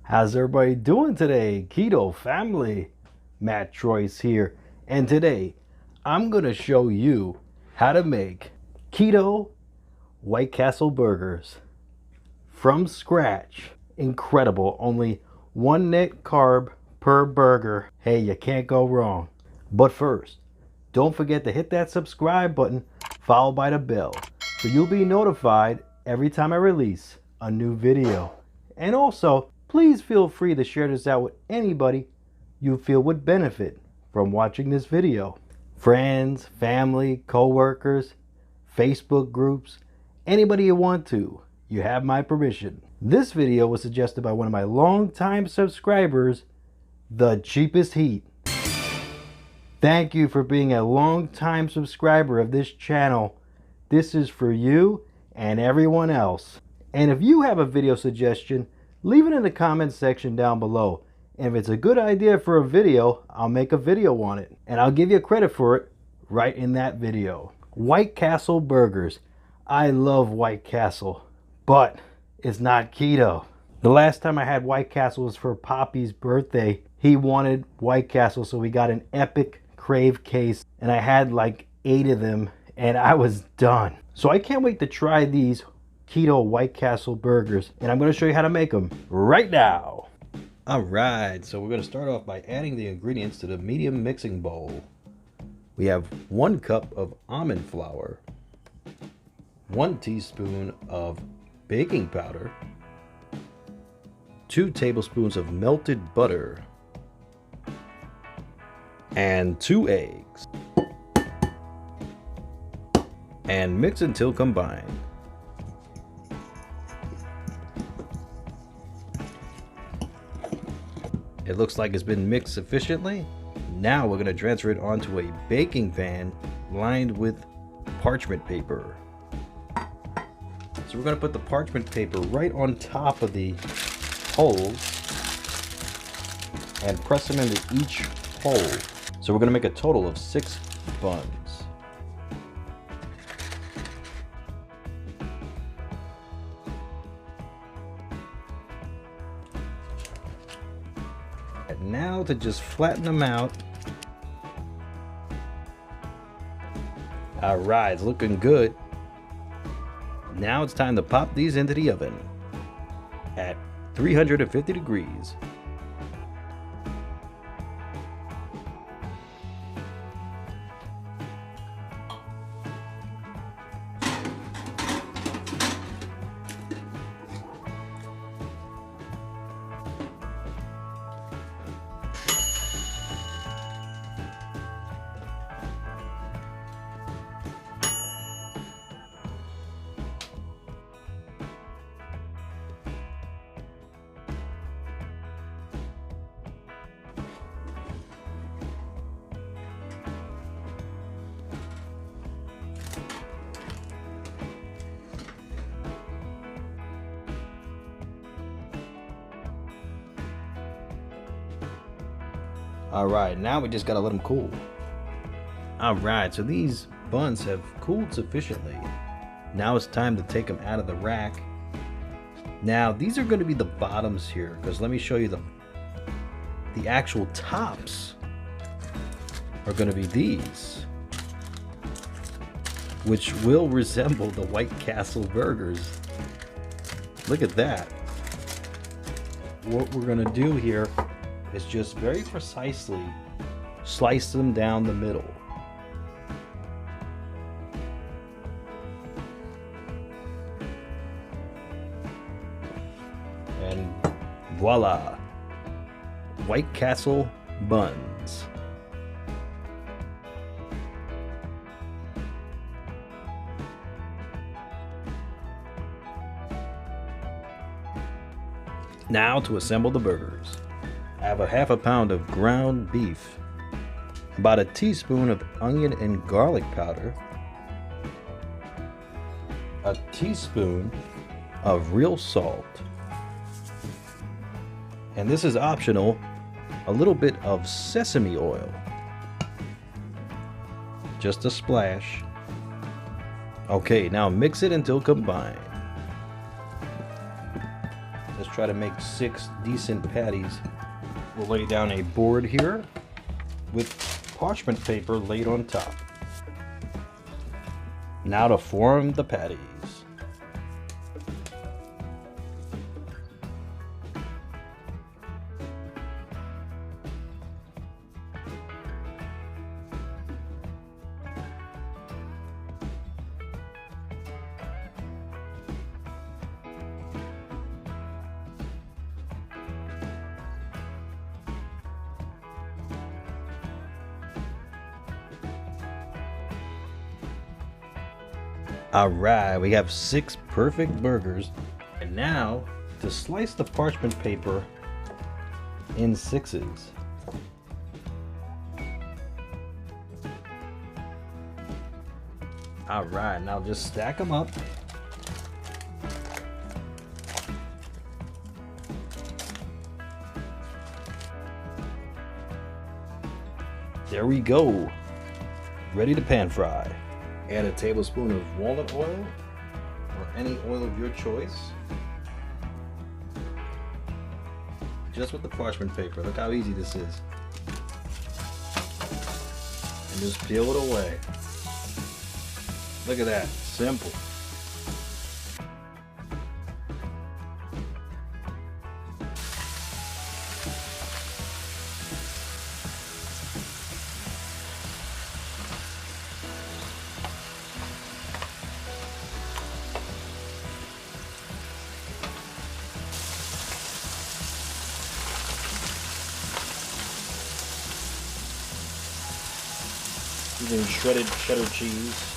How's everybody doing today? Keto family, Matt Troyce here, and today I'm gonna show you how to make Keto WhiteCastle burgers from scratch. Incredible, only one net carb per burger. Hey, you can't go wrong. But first, don't forget to hit that subscribe button followed by the bell so you'll be notified every time I release a new video. And also, please feel free to share this out with anybody you feel would benefit from watching this video. Friends, family, co-workers, Facebook groups, anybody you want to. You have my permission. This video was suggested by one of my longtime subscribers, The Cheapest Heat. Thank you for being a longtime subscriber of this channel. This is for you and everyone else. And if you have a video suggestion, leave it in the comments section down below. And if it's a good idea for a video, I'll make a video on it. And I'll give you credit for it right in that video. WhiteCastle burgers. I love WhiteCastle, but it's not keto. The last time I had WhiteCastle was for Poppy's birthday. He wanted WhiteCastle, so we got an epic crave case. And I had like 8 of them, and I was done. So I can't wait to try these Keto WhiteCastle burgers, and I'm going to show you how to make them right now. Alright, so we're going to start off by adding the ingredients to the medium mixing bowl. We have 1 cup of almond flour, 1 teaspoon of baking powder, 2 tablespoons of melted butter, and 2 eggs. And mix until combined. It looks like it's been mixed sufficiently. Now we're going to transfer it onto a baking pan lined with parchment paper. So we're going to put the parchment paper right on top of the holes and press them into each hole. So we're going to make a total of 6 buns. And now to just flatten them out. Alright, it's looking good. Now it's time to pop these into the oven at 350 degrees. Alright, now we just gotta let them cool. Alright, so these buns have cooled sufficiently. Now it's time to take them out of the rack. Now these are going to be the bottoms here, because let me show you the actual tops are going to be these, which will resemble the WhiteCastle burgers. Look at that. What we're going to do here is just very precisely slice them down the middle. And voila, WhiteCastle buns. Now to assemble the burgers. I have a half a pound of ground beef, about a teaspoon of onion and garlic powder, a teaspoon of real salt, and this is optional, a little bit of sesame oil, just a splash. Okay, now mix it until combined. Let's try to make 6 decent patties. We'll lay down a board here with parchment paper laid on top. Now to form the patties. Alright, we have 6 perfect burgers. And now to slice the parchment paper in 6s. Alright, now just stack them up. There we go. Ready to pan fry. Add a tablespoon of walnut oil or any oil of your choice. Just with the parchment paper. Look how easy this is. And just peel it away. Look at that. Simple. Using shredded cheddar cheese.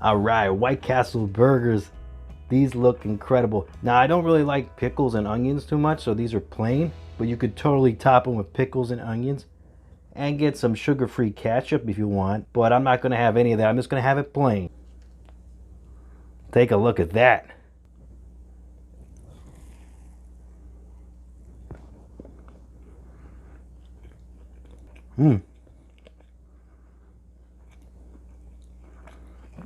Alright, White Castle burgers. These look incredible. Now, I don't really like pickles and onions too much, so these are plain. But you could totally top them with pickles and onions. And get some sugar-free ketchup if you want. But I'm not going to have any of that. I'm just going to have it plain. Take a look at that.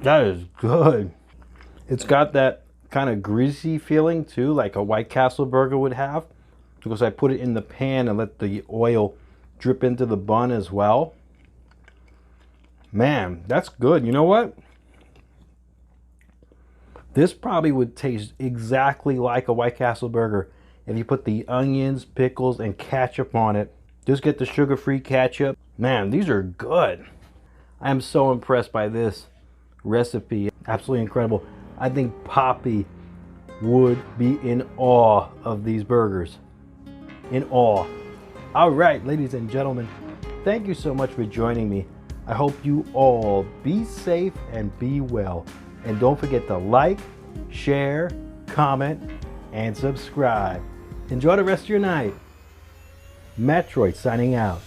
That is good. It's got that kind of greasy feeling too, like a White Castle burger would have, because I put it in the pan and let the oil drip into the bun as well. Man, that's good. You know what? This probably would taste exactly like a White Castle burger if you put the onions, pickles, and ketchup on it. Just get the sugar-free ketchup. Man, these are good. I am so impressed by this recipe. Absolutely incredible. I think Poppy would be in awe of these burgers. In awe. All right, ladies and gentlemen, thank you so much for joining me. I hope you all be safe and be well. And don't forget to like, share, comment, and subscribe. Enjoy the rest of your night. Matt Troy signing out.